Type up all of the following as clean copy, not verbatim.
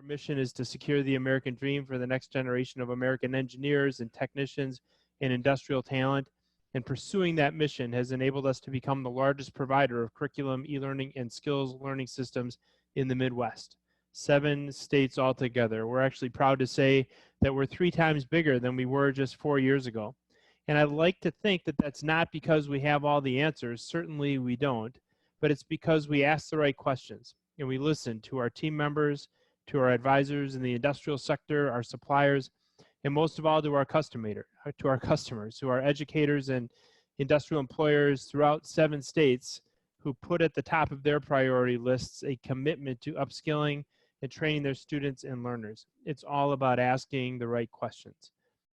Our mission is to secure the American dream for the next generation of American engineers and technicians and industrial talent. And pursuing that mission has enabled us to become the largest provider of curriculum, e-learning, and skills learning systems in the Midwest. 7 states altogether. We're actually proud to say that we're 3 times bigger than we were just 4 years ago. And I'd like to think that that's not because we have all the answers. Certainly we don't. But it's because we ask the right questions and we listen to our team members, to our advisors in the industrial sector, our suppliers, and most of all to our customers, who are educators and industrial employers throughout 7 states who put at the top of their priority lists a commitment to upskilling and training their students and learners. It's all about asking the right questions.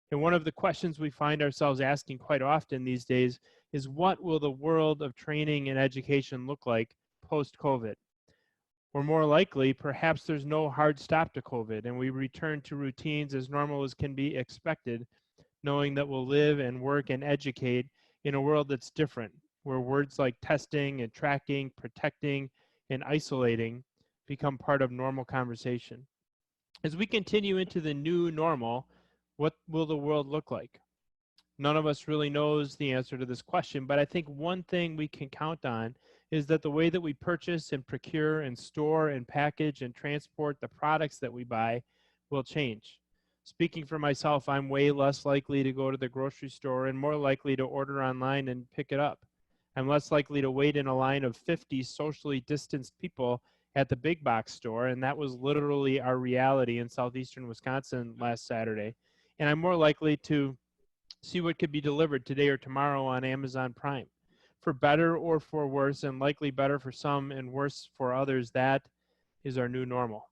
And one of the questions we find ourselves asking quite often these days is, what will the world of training and education look like post-COVID? Or more likely, perhaps there's no hard stop to COVID and we return to routines as normal as can be expected, knowing that we'll live and work and educate in a world that's different, where words like testing and tracking, protecting, and isolating become part of normal conversation. As we continue into the new normal, what will the world look like? None of us really knows the answer to this question, but I think one thing we can count on is that the way that we purchase and procure and store and package and transport the products that we buy will change. Speaking for myself, I'm way less likely to go to the grocery store and more likely to order online and pick it up. I'm less likely to wait in a line of 50 socially distanced people at the big box store, and that was literally our reality in southeastern Wisconsin last Saturday. And I'm more likely to see what could be delivered today or tomorrow on Amazon Prime. For better or for worse, and likely better for some and worse for others, that is our new normal.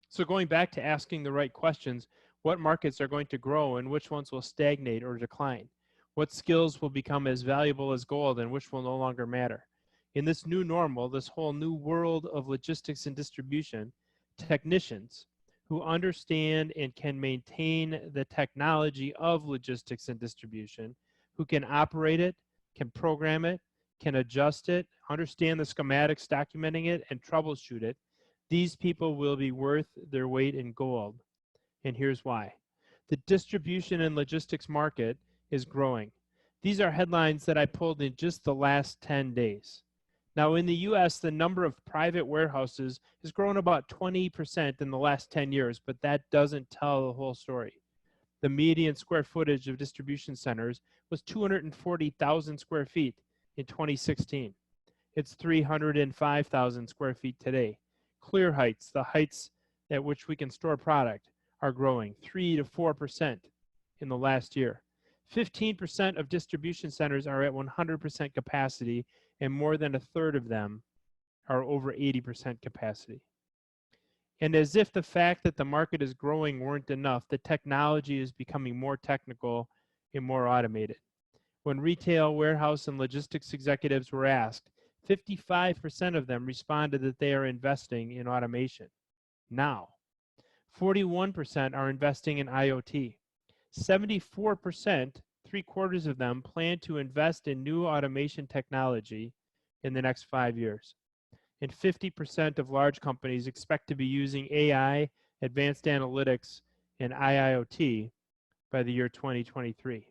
So going back to asking the right questions, what markets are going to grow and which ones will stagnate or decline? What skills will become as valuable as gold and which will no longer matter? In this new normal, this whole new world of logistics and distribution, technicians who understand and can maintain the technology of logistics and distribution, who can operate it, can program it, can adjust it, understand the schematics documenting it, and troubleshoot it, these people will be worth their weight in gold. And here's why. The distribution and logistics market is growing. These are headlines that I pulled in just the last 10 days. Now, in the US, the number of private warehouses has grown about 20% in the last 10 years, but that doesn't tell the whole story. The median square footage of distribution centers was 240,000 square feet in 2016. It's 305,000 square feet today. Clear heights, the heights at which we can store product, are growing 3 to 4% in the last year. 15% of distribution centers are at 100% capacity, and more than a third of them are over 80% capacity. And as if the fact that the market is growing weren't enough, the technology is becoming more technical and more automated. When retail, warehouse, and logistics executives were asked, 55% of them responded that they are investing in automation now. 41% are investing in IoT. 74%, 3/4 of them, plan to invest in new automation technology in the next 5 years. And 50% of large companies expect to be using AI, advanced analytics, and IIoT by the year 2023.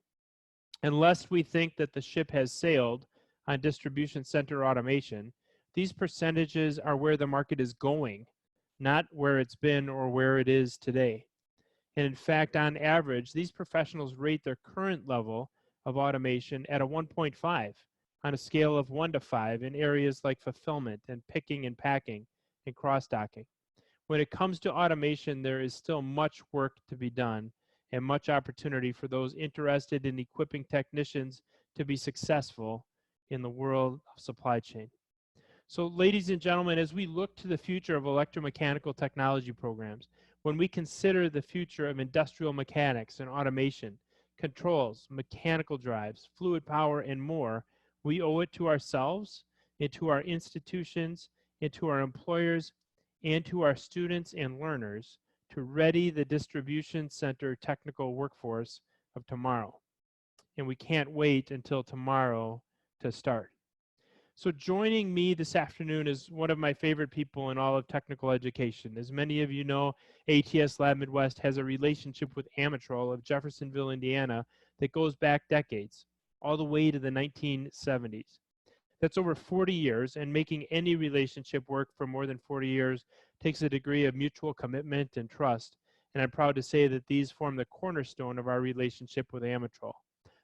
Unless we think that the ship has sailed on distribution center automation, these percentages are where the market is going, not where it's been or where it is today. And in fact, on average, these professionals rate their current level of automation at a 1.5 on a scale of 1 to 5 in areas like fulfillment and picking and packing and cross-docking. When it comes to automation, there is still much work to be done and much opportunity for those interested in equipping technicians to be successful in the world of supply chain. So ladies and gentlemen, as we look to the future of electromechanical technology programs, when we consider the future of industrial mechanics and automation, controls, mechanical drives, fluid power, and more, we owe it to ourselves and to our institutions and to our employers and to our students and learners to ready the distribution center technical workforce of tomorrow. And we can't wait until tomorrow to start. So joining me this afternoon is one of my favorite people in all of technical education. As many of you know, ATS Lab Midwest has a relationship with Amatrol of Jeffersonville, Indiana, that goes back decades, all the way to the 1970s. That's over 40 years, and making any relationship work for more than 40 years takes a degree of mutual commitment and trust. And I'm proud to say that these form the cornerstone of our relationship with Amatrol.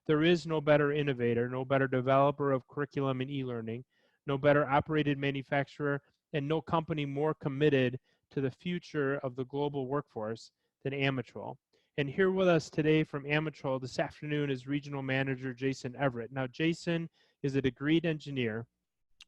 There is no better innovator, no better developer of curriculum and e-learning, no better operated manufacturer, and no company more committed to the future of the global workforce than Amatrol. And here with us today from Amatrol this afternoon is Regional Manager Jason Everett. Now, Jason is a degreed engineer.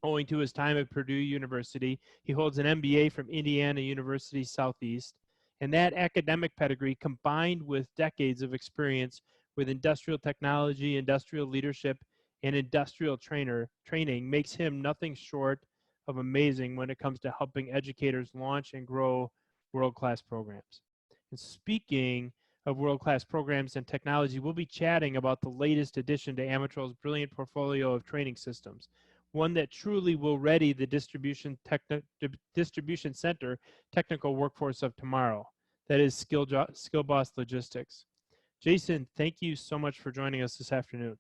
Owing to his time at Purdue University, he holds an MBA from Indiana University Southeast. And that academic pedigree, combined with decades of experience with industrial technology, industrial leadership, and industrial training, makes him nothing short of amazing when it comes to helping educators launch and grow world-class programs. And speaking of world-class programs and technology, we'll be chatting about the latest addition to Amatrol's brilliant portfolio of training systems, one that truly will ready the distribution center technical workforce of tomorrow. That is SkillBoss Logistics. Jason, thank you so much for joining us this afternoon.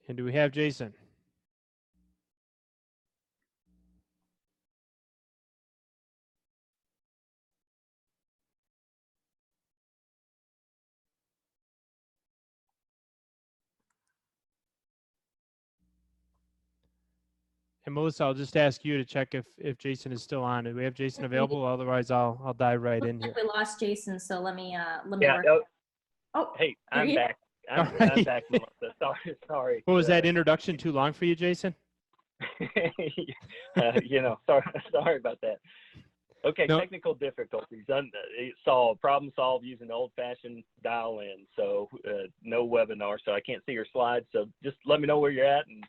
And do we have Jason? And Melissa, I'll just ask you to check if Jason is still on. Do we have Jason available? Otherwise, I'll dive right in here. We lost Jason, so let me Yeah. work. Oh, hey, I'm back. I'm back, Melissa. Sorry. What was that introduction too long for you, Jason? Sorry about that. Okay, no. Technical difficulties. Problem solved using old-fashioned dial-in. So no webinar, so I can't see your slides. So just let me know where you're at, and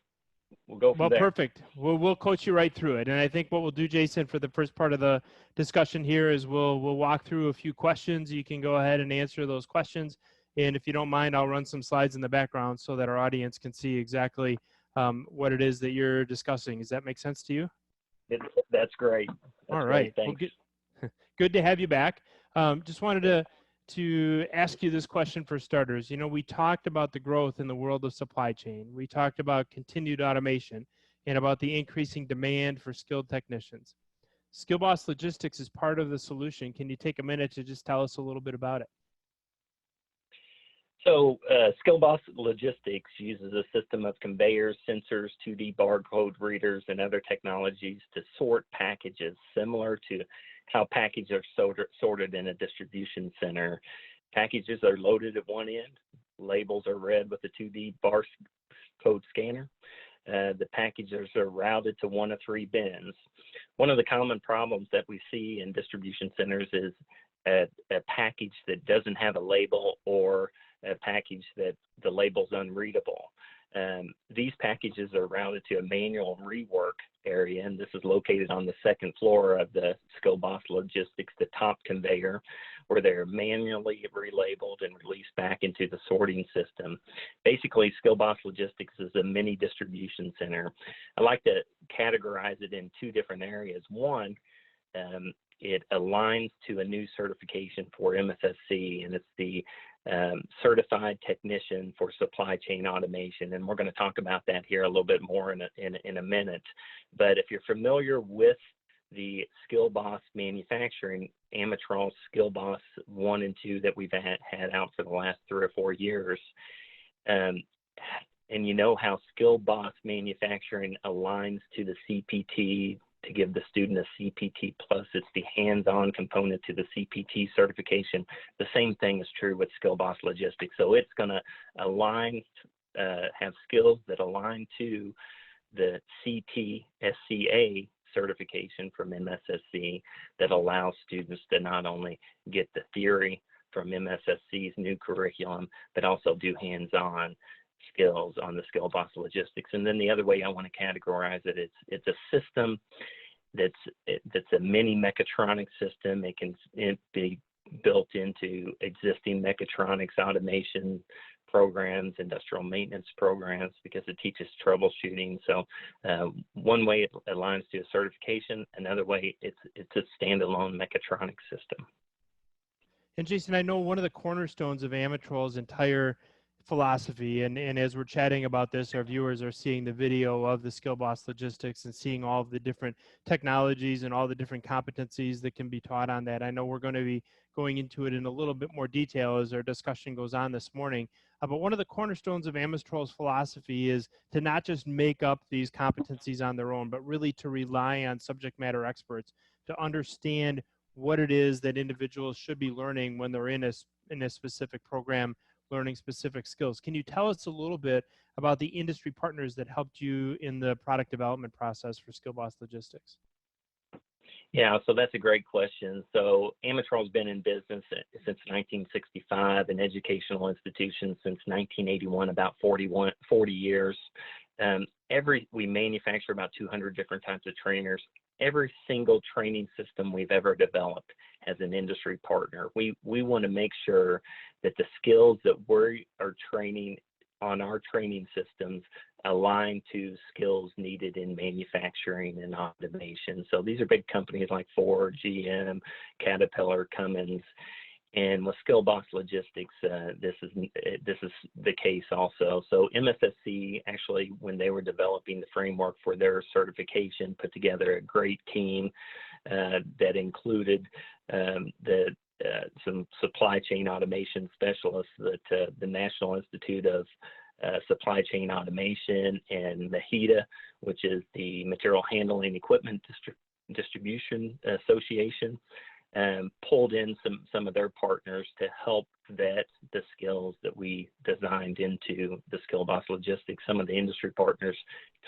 we'll go from there. Well, perfect. We'll coach you right through it. And I think what we'll do, Jason, for the first part of the discussion here is we'll walk through a few questions. You can go ahead and answer those questions. And if you don't mind, I'll run some slides in the background so that our audience can see exactly what it is that you're discussing. Does that make sense to you? That's great. All right. Great. Thanks. Well, good to have you back. Just wanted to ask you this question for starters. You know, we talked about the growth in the world of supply chain. We talked about continued automation and about the increasing demand for skilled technicians. SkillBoss Logistics is part of the solution. Can you take a minute to just tell us a little bit about it? So SkillBoss Logistics uses a system of conveyors, sensors, 2D barcode readers, and other technologies to sort packages, similar to how packages are sorted in a distribution center. Packages are loaded at one end. Labels are read with a 2D barcode scanner. The packages are routed to one of three bins. One of the common problems that we see in distribution centers is a package that doesn't have a label, or a package that the label's unreadable. These packages are routed to a manual rework area, and this is located on the second floor of the SkillBoss Logistics, the top conveyor, where they're manually relabeled and released back into the sorting system. Basically, SkillBoss Logistics is a mini distribution center. I like to categorize it in two different areas. One, it aligns to a new certification for MSSC, and it's the Certified Technician for Supply Chain Automation, and we're going to talk about that here a little bit more in a minute. But if you're familiar with the SkillBoss manufacturing, Amatrol SkillBoss 1 and 2 that we've had out for the last 3 or 4 years, and you know how SkillBoss manufacturing aligns to the CPT to give the student a CPT plus. It's the hands-on component to the CPT certification. The same thing is true with SkillBoss Logistics. So it's going to align, have skills that align to the CT-SCA certification from MSSC that allows students to not only get the theory from MSSC's new curriculum, but also do hands-on skills on the SkillBoss Logistics. And then the other way I want to categorize it is it's a system that's a mini mechatronic system. It can be built into existing mechatronics automation programs, industrial maintenance programs, because it teaches troubleshooting. So one way it aligns to a certification, another way it's a standalone mechatronic system. And Jason, I know one of the cornerstones of Amatrol's entire philosophy, and as we're chatting about this, our viewers are seeing the video of the Skill Boss Logistics and seeing all of the different technologies and all the different competencies that can be taught on that. I know we're going to be going into it in a little bit more detail as our discussion goes on this morning. But one of the cornerstones of Amatrol's philosophy is to not just make up these competencies on their own, but really to rely on subject matter experts to understand what it is that individuals should be learning when they're in a specific program, learning specific skills. Can you tell us a little bit about the industry partners that helped you in the product development process for Skill Boss Logistics? Yeah, so that's a great question. So Amatrol's been in business since 1965, an educational institution since 1981, about 40 years. We manufacture about 200 different types of trainers. Every single training system we've ever developed has an industry partner. We want to make sure that the skills that we are training on our training systems align to skills needed in manufacturing and automation. So these are big companies like Ford, GM, Caterpillar, Cummins. And with Skill Boss Logistics, this is the case also. So MSSC, actually, when they were developing the framework for their certification, put together a great team that included some supply chain automation specialists that the National Institute of Supply Chain Automation and MHEDA, which is the Material Handling Equipment Distribution Association, pulled in some of their partners to help vet the skills that we designed into the Skill Boss Logistics. Some of the industry partners,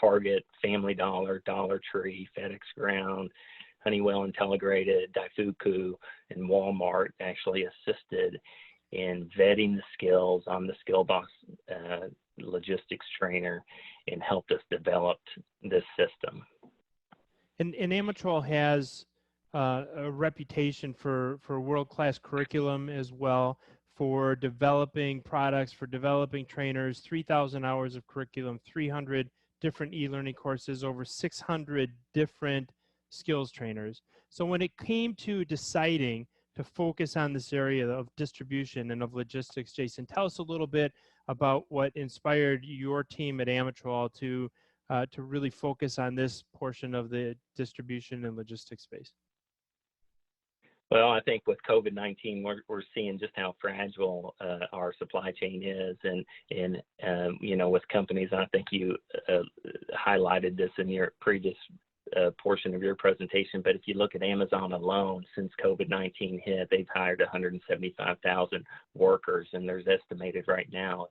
Target, Family Dollar, Dollar Tree, FedEx Ground, Honeywell Intelligrated, Daifuku, and Walmart actually assisted in vetting the skills on the Skill Boss Logistics trainer and helped us develop this system. And Amatrol has a reputation for world-class curriculum as well, for developing products, for developing trainers, 3,000 hours of curriculum, 300 different e-learning courses, over 600 different skills trainers. So when it came to deciding to focus on this area of distribution and of logistics, Jason, tell us a little bit about what inspired your team at Amatrol to really focus on this portion of the distribution and logistics space. Well, I think with COVID-19, we're seeing just how fragile our supply chain is, and you know, with companies, I think you highlighted this in your previous portion of your presentation, but if you look at Amazon alone, since COVID-19 hit, they've hired 175,000 workers, and there's estimated right now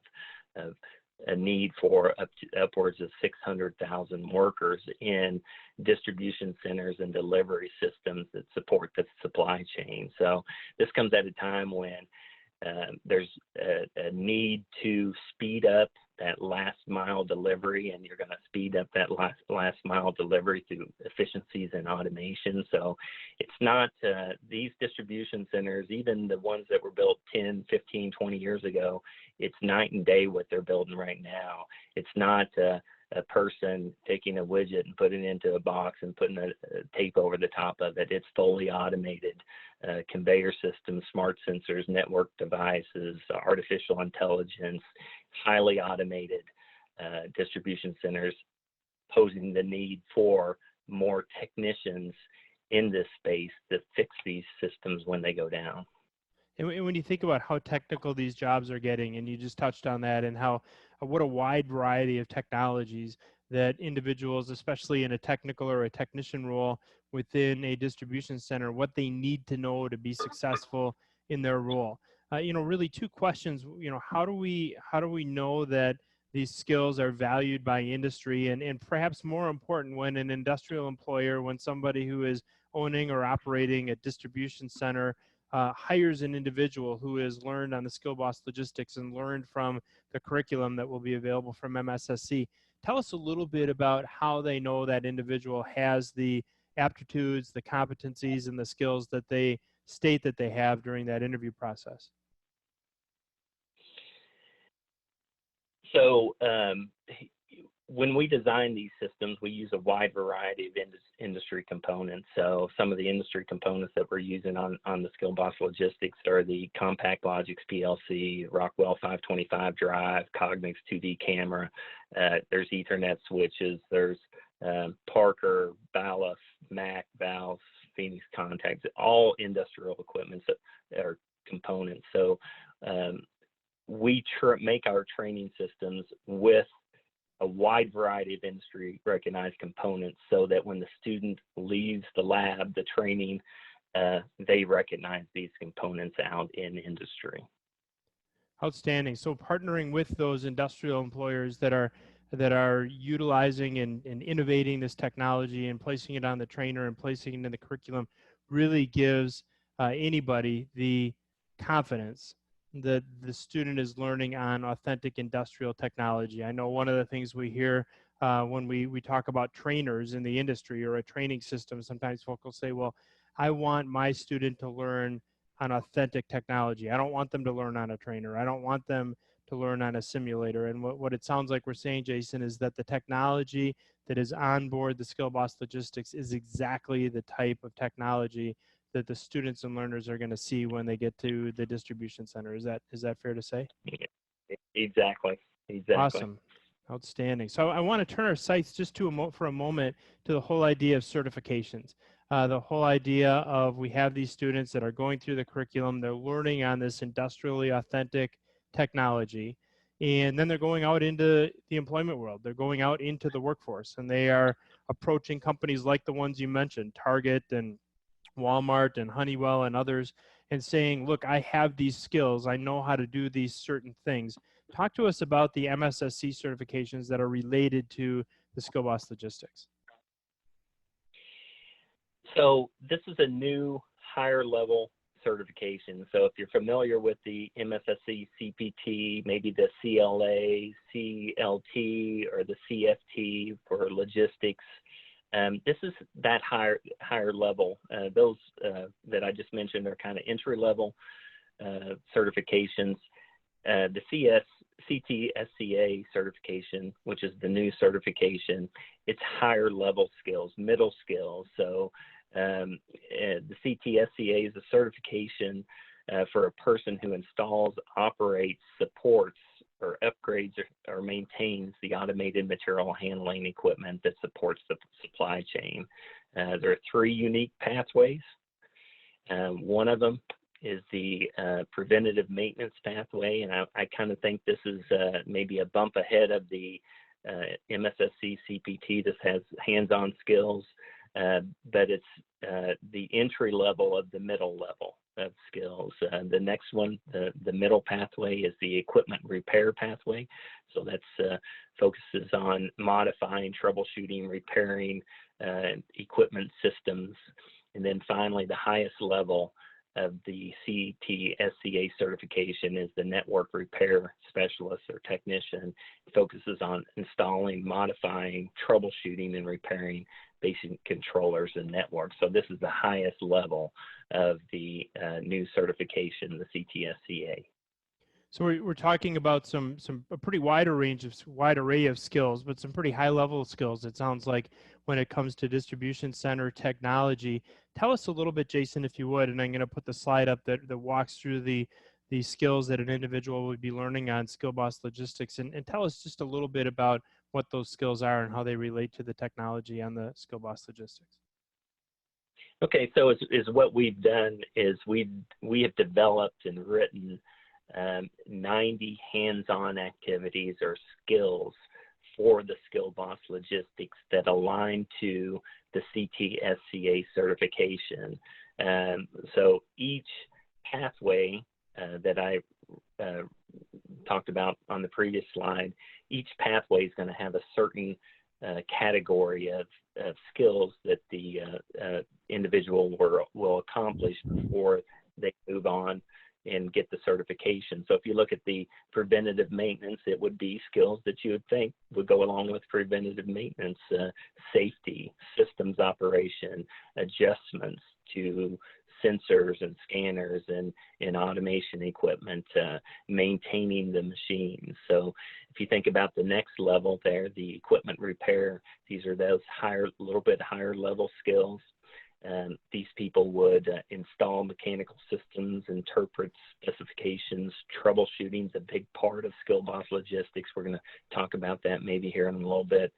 of a need for upwards of 600,000 workers in distribution centers and delivery systems that support the supply chain. So this comes at a time when there's a need to speed up that last mile delivery, and you're going to speed up that last mile delivery through efficiencies and automation. So it's not these distribution centers, even the ones that were built 10, 15, 20 years ago, it's night and day what they're building right now. It's not a person taking a widget and putting it into a box and putting a tape over the top of it. It's fully automated conveyor systems, smart sensors, network devices, artificial intelligence, highly automated distribution centers, posing the need for more technicians in this space that fix these systems when they go down. And when you think about how technical these jobs are getting, and you just touched on that, and how what a wide variety of technologies that individuals, especially in a technical or a technician role within a distribution center, what they need to know to be successful in their role. You know, really two questions. You know, how do we know that these skills are valued by industry, and perhaps more important, when an industrial employer, when somebody who is owning or operating a distribution center hires an individual who has learned on the Skill Boss Logistics and learned from the curriculum that will be available from MSSC. Tell us a little bit about how they know that individual has the aptitudes, the competencies, and the skills that they state that they have during that interview process? So when we design these systems, we use a wide variety of industry components. So some of the industry components that we're using on the Skill Boss Logistics are the Compact Logix PLC, Rockwell 525 drive, Cognex 2D camera. There's Ethernet switches. There's Parker, Bala, Mac, valves, Phoenix contacts, all industrial equipment or components. So we make our training systems with a wide variety of industry recognized components so that when the student leaves the lab, the training, they recognize these components out in industry. Outstanding. So partnering with those industrial employers that are utilizing and innovating this technology and placing it on the trainer and placing it in the curriculum really gives anybody the confidence that the student is learning on authentic industrial technology. I know one of the things we hear when we talk about trainers in the industry or a training system, sometimes folks will say, well, I want my student to learn on authentic technology. I don't want them to learn on a trainer. I don't want them to learn on a simulator. And what it sounds like we're saying, Jason, is that the technology that is on board the Skill Boss Logistics is exactly the type of technology that the students and learners are going to see when they get to the distribution center. Is that fair to say? Exactly. Awesome. Outstanding. So I want to turn our sights just for a moment to the whole idea of certifications. The whole idea of we have these students that are going through the curriculum, they're learning on this industrially authentic technology, and then they're going out into the employment world. They're going out into the workforce, and they are approaching companies like the ones you mentioned, Target and Walmart and Honeywell and others, and saying, look, I have these skills. I know how to do these certain things. Talk to us about the MSSC certifications that are related to the Skill Boss Logistics. So this is a new higher level certification. So if you're familiar with the MSSC CPT, maybe the CLA, CLT, or the CFT for logistics, this is that higher level. Those that I just mentioned are kind of entry level certifications. The CT-SCA certification, which is the new certification, it's higher level skills, middle skills. So the CT-SCA is a certification for a person who installs, operates, supports, or upgrades or maintains the automated material handling equipment that supports the supply chain. There are 3 unique pathways. One of them is the preventative maintenance pathway, and I kind of think this is maybe a bump ahead of the MSSC CPT. This has hands-on skills, but it's the entry level of the middle level of skills. The next one, the middle pathway, is the equipment repair pathway. So that's focuses on modifying, troubleshooting, repairing equipment systems. And then finally, the highest level of the CT-SCA certification is the network repair specialist or technician. It focuses on installing, modifying, troubleshooting, and repairing basic controllers and networks. So this is the highest level of the new certification, the CT-SCA. So we're talking about a pretty wide array of skills, but some pretty high level skills, it sounds like, when it comes to distribution center technology. Tell us a little bit, Jason, if you would, and I'm going to put the slide up that walks through the skills that an individual would be learning on Skill Boss Logistics, and tell us just a little bit about what those skills are and how they relate to the technology on the Skill Boss Logistics. Okay, so is what we've done is we have developed and written 90 hands-on activities or skills for the Skill Boss Logistics that align to the CT-SCA certification. So each pathway that I talked about on the previous slide, each pathway is going to have a certain category of skills that the individual will accomplish before they move on and get the certification. So if you look at the preventative maintenance, it would be skills that you would think would go along with preventative maintenance, safety, systems operation, adjustments to sensors and scanners and automation equipment, maintaining the machines. So if you think about the next level there, the equipment repair, these are those little bit higher level skills. These people would install mechanical systems, interpret specifications. Troubleshooting is a big part of Skill Boss Logistics. We're going to talk about that maybe here in a little bit.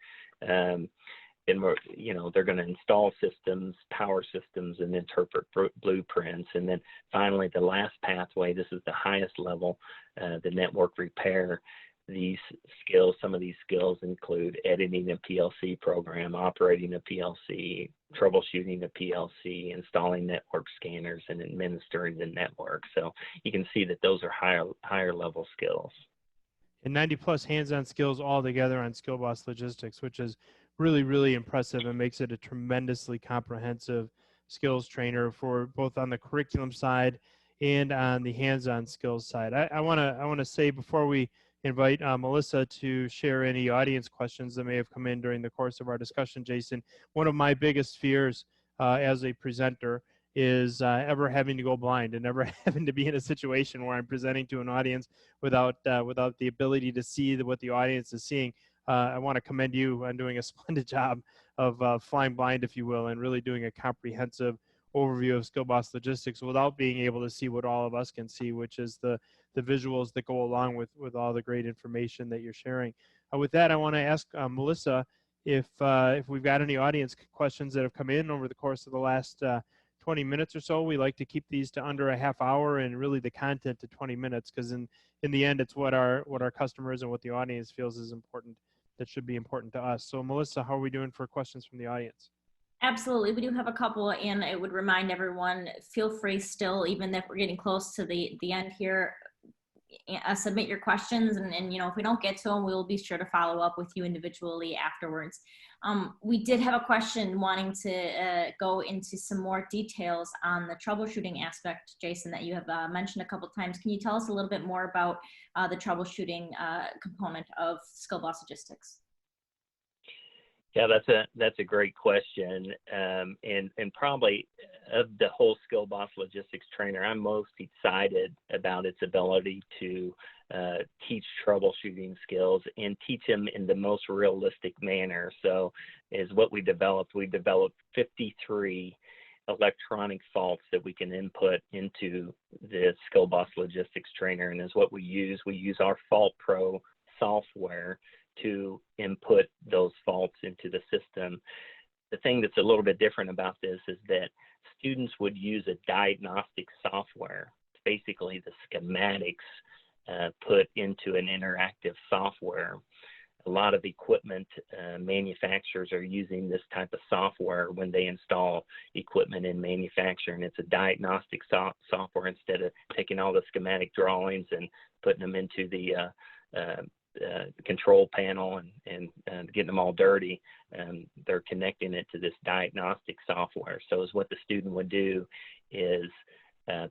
And they're going to install systems, power systems, and interpret blueprints. And then finally, the last pathway, this is the highest level, the network repair. These skills, some of these skills include editing a PLC program, operating a PLC, troubleshooting a PLC, installing network scanners, and administering the network. So you can see that those are higher level skills. And 90 plus hands-on skills all together on Skill Boss Logistics, which is really, really impressive and makes it a tremendously comprehensive skills trainer for both on the curriculum side and on the hands-on skills side. I want to say before we invite Melissa to share any audience questions that may have come in during the course of our discussion, Jason, one of my biggest fears as a presenter is ever having to go blind and ever having to be in a situation where I'm presenting to an audience without the ability to see what the audience is seeing. I want to commend you on doing a splendid job of flying blind, if you will, and really doing a comprehensive overview of Skill Boss Logistics without being able to see what all of us can see, which is the visuals that go along with all the great information that you're sharing. With that, I want to ask Melissa if we've got any audience questions that have come in over the course of the last 20 minutes or so. We like to keep these to under a half hour and really the content to 20 minutes because in the end, it's what our customers and what the audience feels is important, that should be important to us. So Melissa, how are we doing for questions from the audience? Absolutely. We do have a couple, and I would remind everyone, feel free still, even if we're getting close to the end here, submit your questions, and if we don't get to them, we'll be sure to follow up with you individually afterwards. We did have a question wanting to go into some more details on the troubleshooting aspect, Jason, that you have mentioned a couple times. Can you tell us a little bit more about the troubleshooting component of Skill Boss Logistics? Yeah, that's a great question, and probably of the whole Skill Boss Logistics trainer, I'm most excited about its ability to teach troubleshooting skills and teach them in the most realistic manner. So, is what we developed 53 electronic faults that we can input into the Skill Boss Logistics trainer, and is what we use. We use our Fault Pro software to input those faults into the system. The thing that's a little bit different about this is that students would use a diagnostic software. It's basically the schematics put into an interactive software. A lot of equipment manufacturers are using this type of software when they install equipment in manufacturing. It's a diagnostic software instead of taking all the schematic drawings and putting them into the control panel and getting them all dirty. They're connecting it to this diagnostic software. So is what the student would do is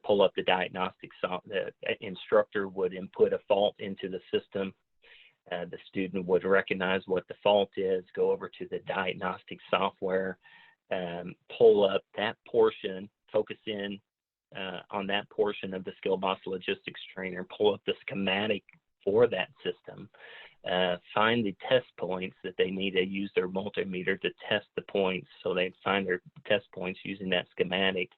pull up the diagnostic software. The instructor would input a fault into the system. The student would recognize what the fault is, go over to the diagnostic software, pull up that portion, focus in on that portion of the Skill Boss Logistics trainer, pull up the schematic for that system, find the test points that they need to use their multimeter to test the points. So they find their test points using that schematic,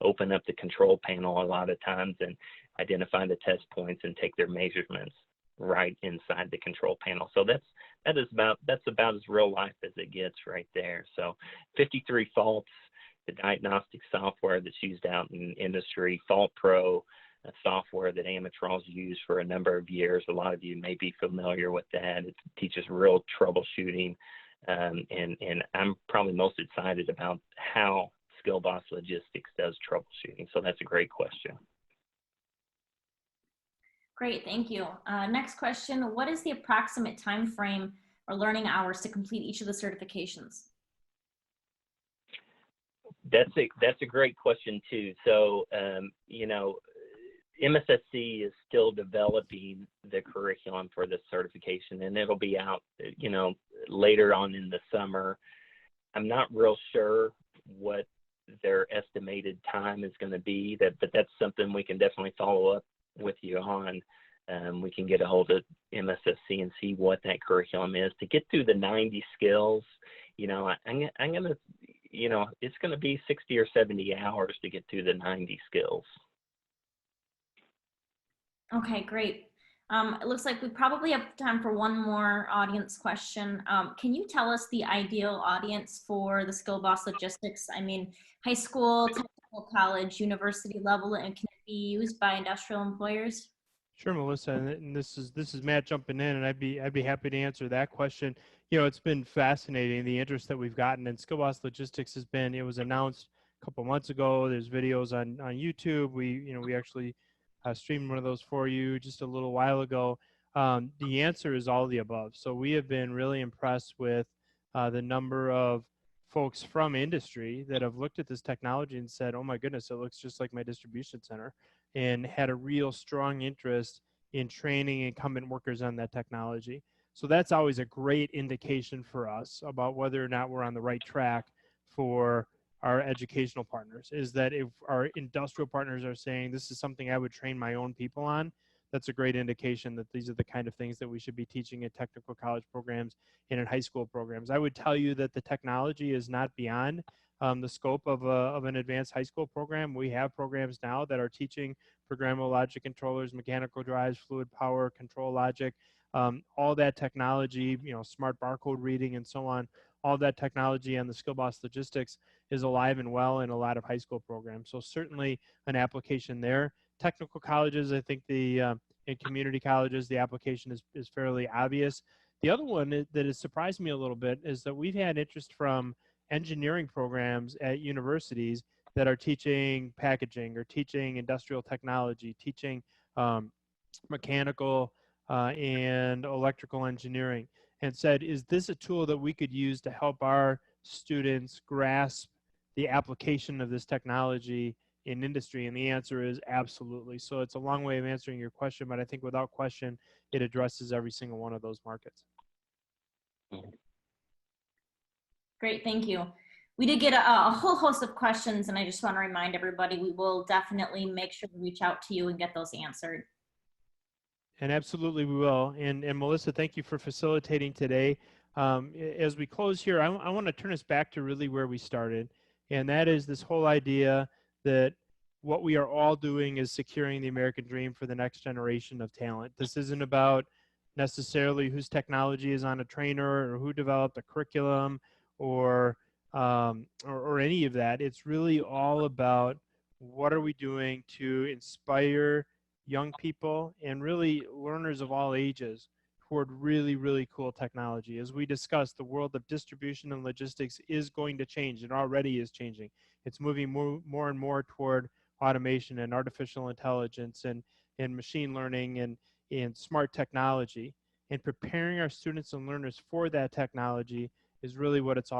open up the control panel a lot of times and identify the test points and take their measurements right inside the control panel. So that's about as real life as it gets right there. So 53 faults, the diagnostic software that's used out in industry, Fault Pro, a software that Amatrol's used for a number of years. A lot of you may be familiar with that. It teaches real troubleshooting, and I'm probably most excited about how Skill Boss Logistics does troubleshooting. So that's a great question. Great, thank you. Next question, what is the approximate time frame or learning hours to complete each of the certifications? That's a great question too. So, MSSC is still developing the curriculum for this certification, and it'll be out, later on in the summer. I'm not real sure what their estimated time is going to be, but that's something we can definitely follow up with you on. We can get a hold of MSSC and see what that curriculum is to get through the 90 skills. I'm going to, it's going to be 60 or 70 hours to get through the 90 skills. Okay, great. It looks like we probably have time for one more audience question. Can you tell us the ideal audience for the Skill Boss Logistics? I mean, high school, technical college, university level, and can it be used by industrial employers? Sure, Melissa, and this is Matt jumping in, and I'd be happy to answer that question. It's been fascinating, the interest that we've gotten, and Skill Boss Logistics it was announced a couple months ago. There's videos on YouTube. We actually streamed one of those for you just a little while ago. The answer is all of the above. So we have been really impressed with the number of folks from industry that have looked at this technology and said, oh my goodness, it looks just like my distribution center, and had a real strong interest in training incumbent workers on that technology. So that's always a great indication for us about whether or not we're on the right track for our educational partners, is that if our industrial partners are saying this is something I would train my own people on, that's a great indication that these are the kind of things that we should be teaching in technical college programs and in high school programs. I would tell you that the technology is not beyond the scope of an advanced high school program. We have programs now that are teaching programmable logic controllers, mechanical drives, fluid power, control logic, all that technology, smart barcode reading and so on. All that technology on the Skill Boss Logistics is alive and well in a lot of high school programs. So certainly an application there. Technical colleges, I think in community colleges, the application is fairly obvious. The other one that has surprised me a little bit is that we've had interest from engineering programs at universities that are teaching packaging or teaching industrial technology, teaching mechanical and electrical engineering, and said, is this a tool that we could use to help our students grasp the application of this technology in industry? And the answer is absolutely. So it's a long way of answering your question, but I think without question, it addresses every single one of those markets. Great, thank you. We did get a whole host of questions, and I just want to remind everybody, we will definitely make sure to reach out to you and get those answered. And absolutely we will. And Melissa, thank you for facilitating today. As we close here, I want to turn us back to really where we started. And that is this whole idea that what we are all doing is securing the American dream for the next generation of talent. This isn't about necessarily whose technology is on a trainer or who developed a curriculum or any of that. It's really all about what are we doing to inspire young people and really learners of all ages toward really, really cool technology. As we discussed, the world of distribution and logistics is going to change and already is changing. It's moving more and more toward automation and artificial intelligence and machine learning and smart technology. And preparing our students and learners for that technology is really what it's all